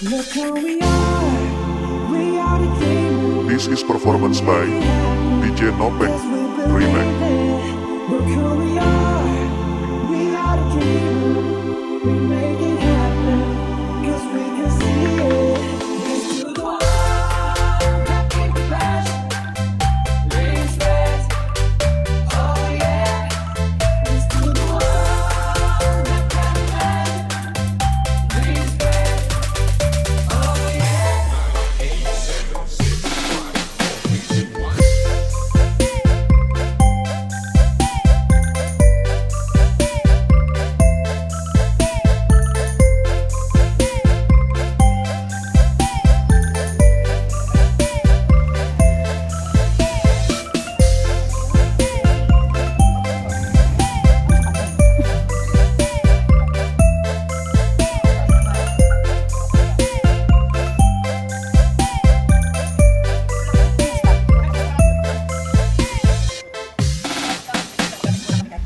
Look who we are the dreamers. This is performance by DJ Nopeng Remake. Look who we are the dreamers. We make it happen, 'cause we can see it. Let's do the one that can be best. Respect, oh yeah. Let's do the one that can be best. Respect, oh yeah.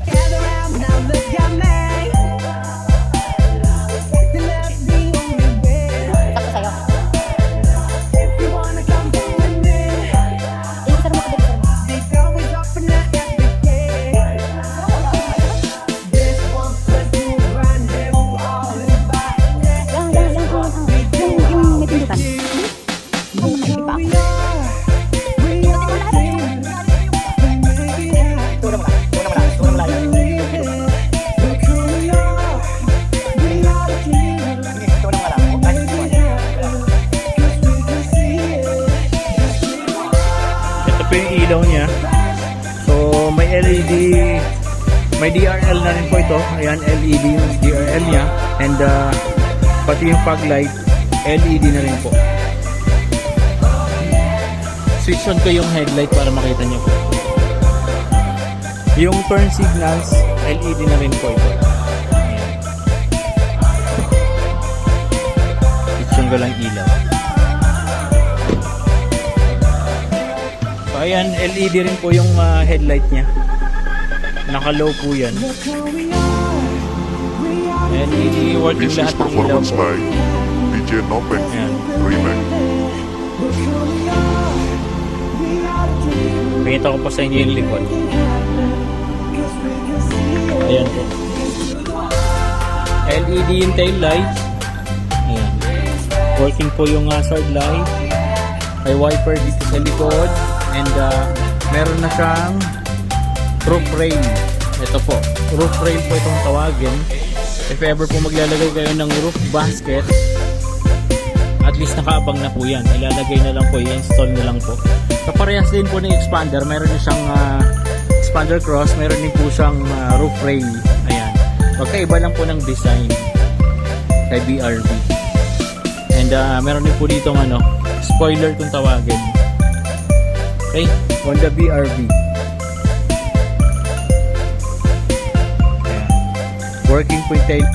Gather round now, look at me. The love the only way. If you wanna come with me, they always open up every day. This one plus two rendezvous all in body. We do what we do. Look who we are. We are the dreamers. We make it happen. Look who we are. We are the dreamers. We make it happen. 'Cause we can see it. Ito po yung ilaw niya. So may LED, may DRL na rin po ito. Ayan, LED yung DRL niya. And pati yung fog light, LED na rin po. Switch on ko yung headlight para makita niyo po. Yung turn signals, LED na rin po ito. Switch on ko lang ilaw. So ayan, LED rin po yung headlight niya. Naka-low po yan. Look who we are. We are the LED working This is lahat ng ilaw performance po. by DJ Nopeng Ayan. Remake. Look who we are. We are the dreamers. Pakita ko po sa inyo yung likod. 'Cause we can see it. Ayan po. LED yung tail light. Ayan. Working po yung hazard light. May wiper dito sa likod. And meron na siyang roof rail. Ito po. Roof rail po itong tawagin. If ever po maglalagay kayo ng roof basket, at least nakaabang na po yan. Ilalagay na lang po, i-install na lang po. Kaparehas din po ng expander. Meron din siyang expander cross. Meron din po siyang roof rail. Ayan. Magkaiba lang po ng design kay BRV. And meron din po dito spoiler kung tawagin. Okay, Honda BRV. Ayan. Working po yung tail.